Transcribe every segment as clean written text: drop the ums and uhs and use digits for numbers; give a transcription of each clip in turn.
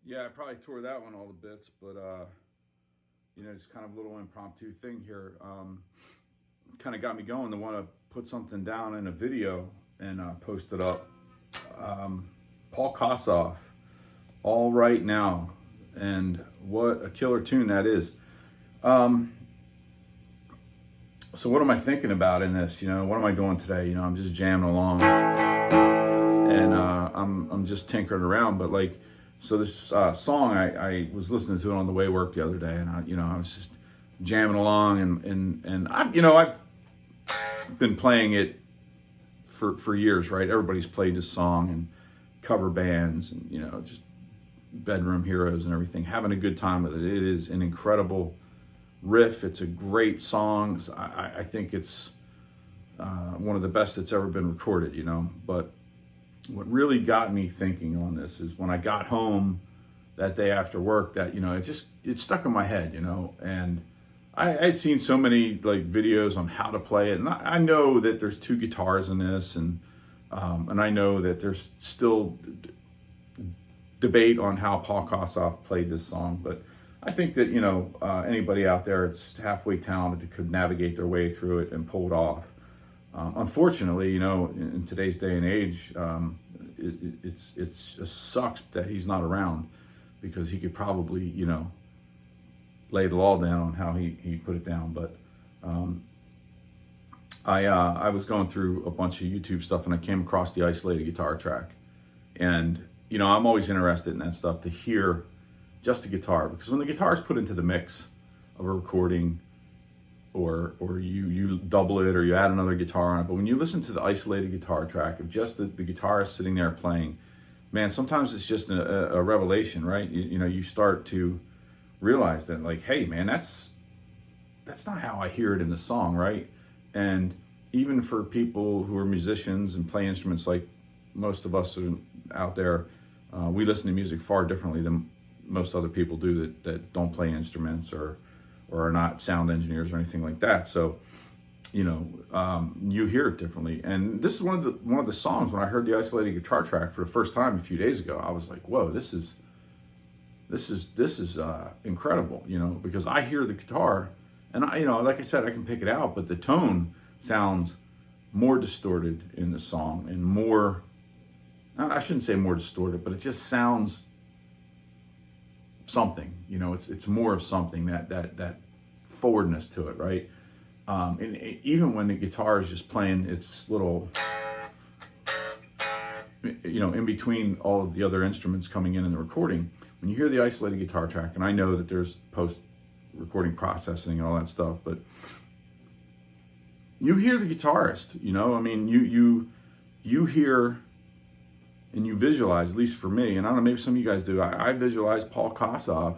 Yeah, I probably tore that one all to bits, but it's kind of a little impromptu thing here. Kind of got me going to want to put something down in a video and post it up. Paul Kossoff, All Right Now, and what a killer tune that is. So what am I thinking about in this? What am I doing today? I'm just jamming along, and I'm just tinkering around. But so this song, I was listening to it on the way to work the other day, and I was just jamming along, and I've been playing it for years, right? Everybody's played this song, and cover bands, and just bedroom heroes and everything, having a good time with it. It is an incredible riff. It's a great song. I think it's one of the best that's ever been recorded, But what really got me thinking on this is when I got home that day after work, that, it stuck in my head, and I'd seen so many videos on how to play it. And I know that there's two guitars in this, and I know that there's still debate on how Paul Kossoff played this song, but I think that, anybody out there that's halfway talented could navigate their way through it and pull it off. Unfortunately, in today's day and age, it sucks that he's not around, because he could probably, lay the law down on how he put it down. But I was going through a bunch of YouTube stuff, and I came across the isolated guitar track. And, I'm always interested in that stuff, to hear just the guitar, because when the guitar is put into the mix of a recording, or you double it or you add another guitar on it, but when you listen to the isolated guitar track of just the guitarist sitting there playing, man, sometimes it's just a revelation, right? You start to realize that, hey, man, that's not how I hear it in the song, right? And even for people who are musicians and play instruments like most of us are out there, we listen to music far differently than most other people do that don't play instruments or are not sound engineers or anything like that. So, you hear it differently. And this is one of the songs, when I heard the isolated guitar track for the first time a few days ago, I was like, whoa, this is incredible, because I hear the guitar, and like I said, I can pick it out, but the tone sounds more distorted in the song, and more, I shouldn't say more distorted, but it just sounds something, it's more of something, that forwardness to it, right? And even when the guitar is just playing its little, in between all of the other instruments coming in the recording, when you hear the isolated guitar track, and I know that there's post-recording processing and all that stuff, but you hear the guitarist, you hear and you visualize, at least for me, and I don't know, maybe some of you guys do, I visualize Paul Kossoff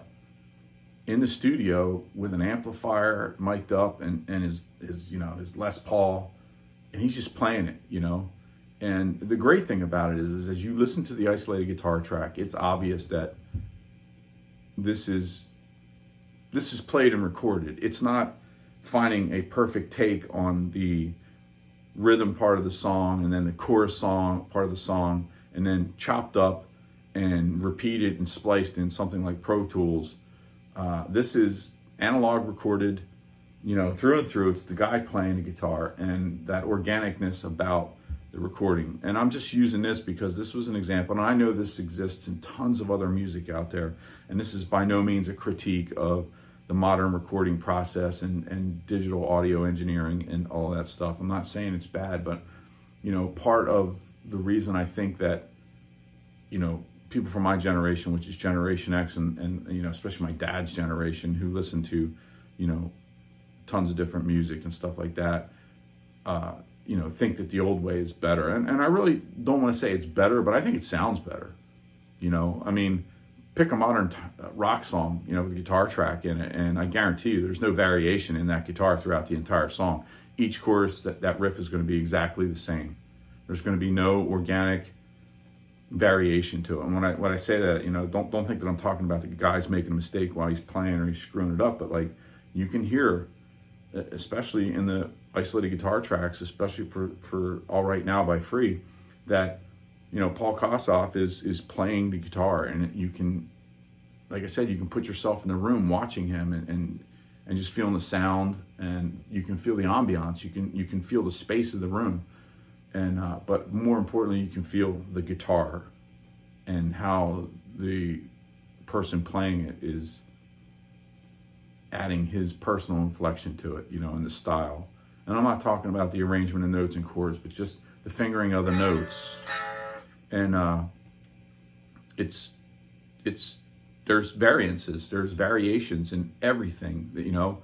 in the studio with an amplifier mic'd up and his Les Paul, and he's just playing it, And the great thing about it is as you listen to the isolated guitar track, it's obvious that this is played and recorded. It's not finding a perfect take on the rhythm part of the song and then the chorus song part of the song, and then chopped up and repeated and spliced in something like Pro Tools. This is analog recorded, through and through. It's the guy playing the guitar and that organicness about the recording. And I'm just using this because this was an example, and I know this exists in tons of other music out there, and this is by no means a critique of the modern recording process and digital audio engineering and all that stuff. I'm not saying it's bad, but part of the reason I think that people from my generation, which is Generation X, and especially my dad's generation, who listen to tons of different music and stuff like that, think that the old way is better. And I really don't want to say it's better, but I think it sounds better. Pick a modern rock song, with a guitar track in it, and I guarantee you there's no variation in that guitar throughout the entire song. Each chorus, that riff is going to be exactly the same. There's going to be no organic variation to it. And when I say that, don't think that I'm talking about the guy's making a mistake while he's playing or he's screwing it up, but you can hear, especially in the isolated guitar tracks, especially for All Right Now by Free, that Paul Kossoff is playing the guitar, and you can like I said, you can put yourself in the room watching him and just feeling the sound, and you can feel the ambiance. You can feel the space of the room, and but more importantly, you can feel the guitar and how the person playing it is adding his personal inflection to it, you know, in the style. And I'm not talking about the arrangement of notes and chords, but just the fingering of the notes. And there's variances, there's variations in everything. You know,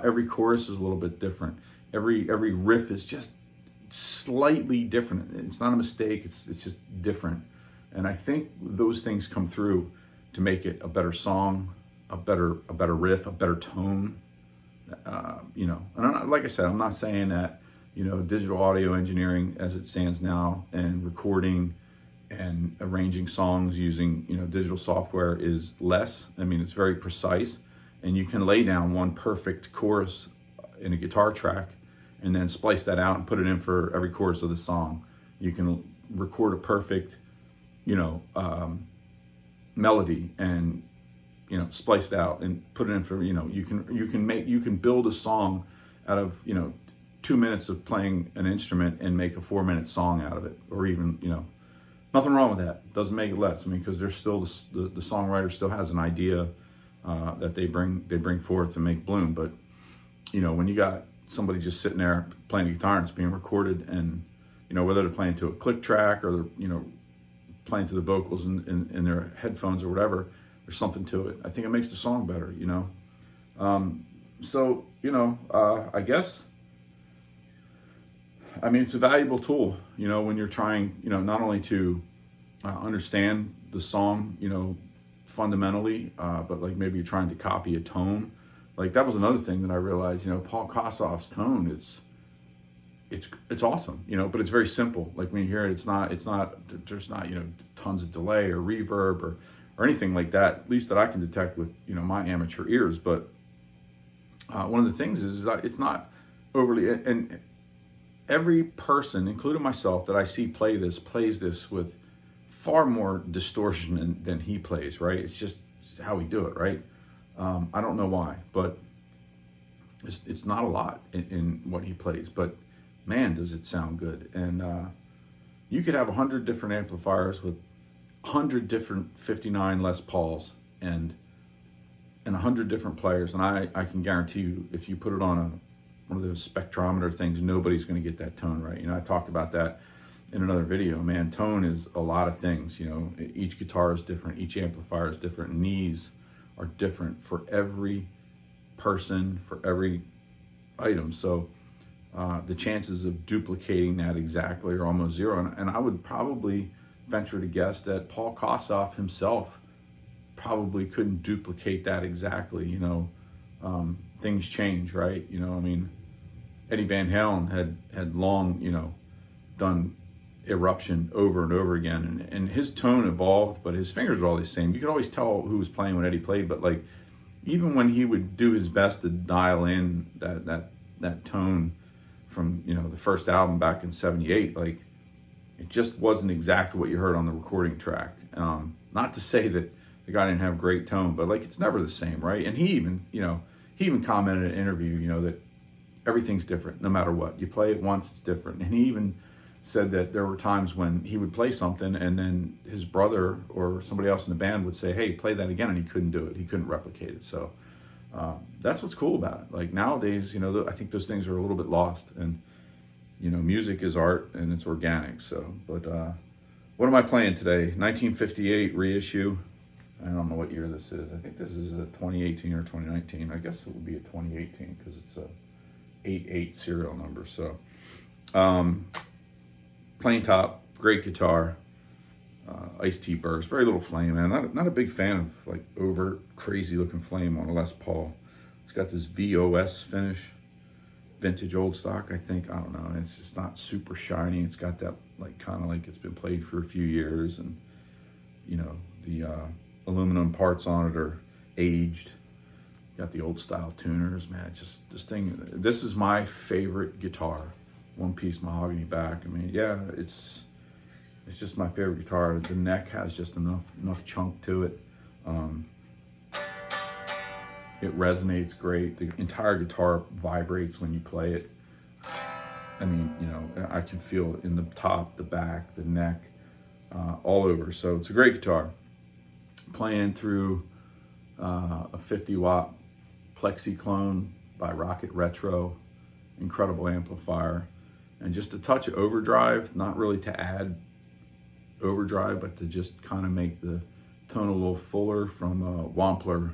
every chorus is a little bit different. Every riff is just slightly different. It's not a mistake. It's just different. And I think those things come through to make it a better song, a better riff, a better tone. You know, and like I said, I'm not saying that, you know, digital audio engineering as it stands now and recording and arranging songs using, you know, digital software is less. I mean, it's very precise, and you can lay down one perfect chorus in a guitar track and then splice that out and put it in for every chorus of the song. You can record a perfect, you know, melody and, you know, spliced out and put it in for, you know, you can build a song out of, you know, 2 minutes of playing an instrument and make a 4-minute song out of it, or even, you know, nothing wrong with that. Doesn't make it less. I mean, because there's still the songwriter still has an idea that they bring forth to make bloom. But, you know, when you got somebody just sitting there playing guitar and it's being recorded, and, you know, whether they're playing to a click track or they're, you know, playing to the vocals in their headphones or whatever, there's something to it. I think it makes the song better, you know. So, you know, I guess, I mean, it's a valuable tool, you know, when you're trying, you know, not only to understand the song, you know, fundamentally, but like maybe you're trying to copy a tone. Like that was another thing that I realized, you know, Paul Kossoff's tone, it's awesome, you know, but it's very simple. Like when you hear it, there's not, you know, tons of delay or reverb or anything like that, at least that I can detect with, you know, my amateur ears. But one of the things is that it's not overly, and every person, including myself, that I see plays this with far more distortion than he plays, right? It's just how we do it, right? I don't know why, but it's not a lot in what he plays, but man, does it sound good. And you could have 100 different amplifiers with 100 different 59 Les Pauls and 100 different players, and I can guarantee you, if you put it on one of those spectrometer things, nobody's going to get that tone right. You know, I talked about that in another video. Man, tone is a lot of things. You know, each guitar is different, each amplifier is different, knees are different for every person, for every item. So the chances of duplicating that exactly are almost zero. And I would probably venture to guess that Paul Kossoff himself probably couldn't duplicate that exactly. You know, things change, right? You know, I mean, Eddie Van Halen had long, you know, done Eruption over and over again, and his tone evolved, but his fingers were all the same. You could always tell who was playing when Eddie played, but like even when he would do his best to dial in that tone from, you know, the first album back in '78, like it just wasn't exactly what you heard on the recording track. Not to say that the guy didn't have great tone, but like it's never the same, right? And he even commented in an interview, you know, that everything's different no matter what. You play it once, it's different. And he even said that there were times when he would play something and then his brother or somebody else in the band would say, hey, play that again, and he couldn't do it. He couldn't replicate it. So that's what's cool about it. Like nowadays, you know, I think those things are a little bit lost, and, you know, music is art and it's organic. So, but what am I playing today? 1958 reissue. I don't know what year this is. I think this is a 2018 or 2019. I guess it would be a 2018 because it's a 88 serial number. So, plain top, great guitar, iced tea burst, very little flame, man. Not a big fan of like overt, crazy looking flame on a Les Paul. It's got this VOS finish, vintage old stock, I think. I don't know. And it's just not super shiny. It's got that like kind of like it's been played for a few years, and you know the aluminum parts on it are aged. Got the old style tuners, man. It's just this is my favorite guitar. One piece mahogany back. I mean, yeah, it's just my favorite guitar. The neck has just enough chunk to it. It resonates great. The entire guitar vibrates when you play it. I mean, you know, I can feel it in the top, the back, the neck, all over. So it's a great guitar. Playing through a 50-watt Plexi clone by Rocket Retro, incredible amplifier, and just a touch of overdrive, not really to add overdrive, but to just kind of make the tone a little fuller from Wampler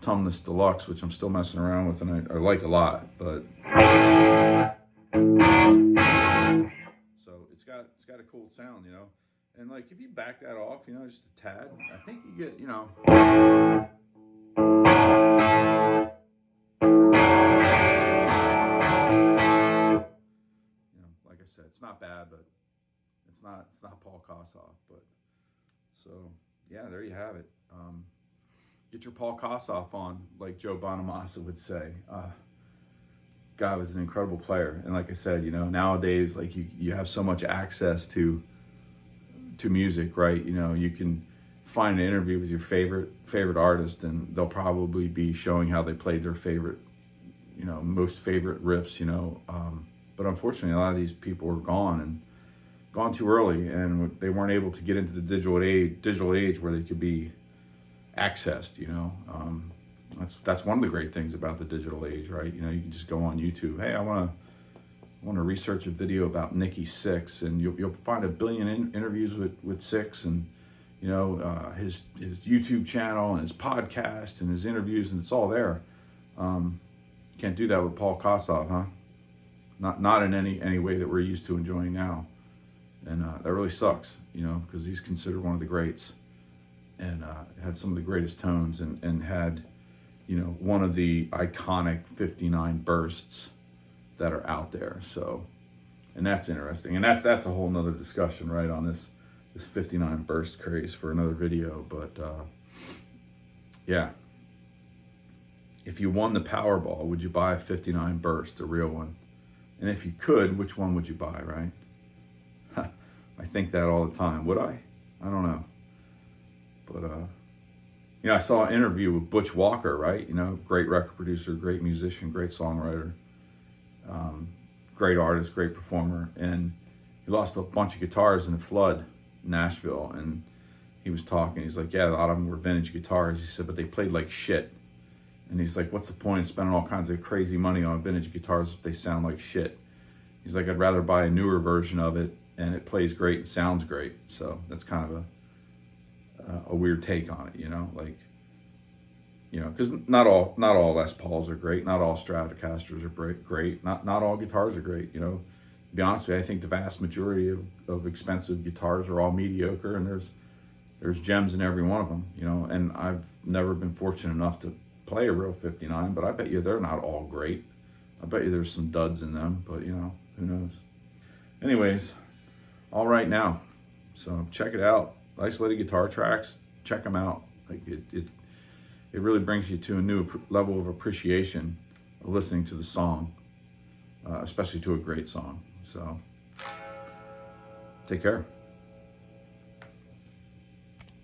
Tumnus Deluxe, which I'm still messing around with and I like a lot. But so it's got a cool sound, you know. And like if you back that off, you know, just a tad, I think you get, you know. Like I said, it's not bad, but it's not Paul Kossoff. But so yeah, there you have it. Get your Paul Kossoff on, like Joe Bonamassa would say. Guy was an incredible player, and like I said, you know, nowadays, like you have so much access to music, right? You know, you can find an interview with your favorite artist, and they'll probably be showing how they played their favorite, you know, most favorite riffs, you know. But unfortunately, a lot of these people were gone too early, and they weren't able to get into the digital age where they could be accessed, you know. That's one of the great things about the digital age, right? You know, you can just go on YouTube. Hey, I want to research a video about Nikki Sixx, and you'll find a billion interviews with Sixx, and you know, his YouTube channel and his podcast and his interviews, and it's all there. Can't do that with Paul Kossoff, huh? Not in any way that we're used to enjoying now, and that really sucks, you know, because he's considered one of the greats, and had some of the greatest tones, and had, you know, one of the iconic 59 bursts that are out there. So, and that's interesting, and that's a whole nother discussion, right, on this 59 burst craze for another video. But yeah, if you won the Powerball, would you buy a 59 burst, a real one? And if you could, which one would you buy, right? I think that all the time. Would I? I don't know. But you know, I saw an interview with Butch Walker, right? You know, great record producer, great musician, great songwriter, great artist, great performer. And he lost a bunch of guitars in a flood in Nashville. And he was talking, he's like, yeah, a lot of them were vintage guitars. He said, but they played like shit. And he's like, what's the point of spending all kinds of crazy money on vintage guitars if they sound like shit? He's like, I'd rather buy a newer version of it, and it plays great and sounds great. So that's kind of a weird take on it, you know, like, you know, because not all Les Pauls are great, not all Stratocasters are great, not all guitars are great, you know. To be honest with you, I think the vast majority of expensive guitars are all mediocre, and there's gems in every one of them, you know. And I've never been fortunate enough to play a real 59, but I bet you they're not all great. I bet you there's some duds in them, but you know, who knows. Anyways, all right now, so check it out. Isolated guitar tracks, check them out. Like it really brings you to a new level of appreciation of listening to the song, especially to a great song. So take care.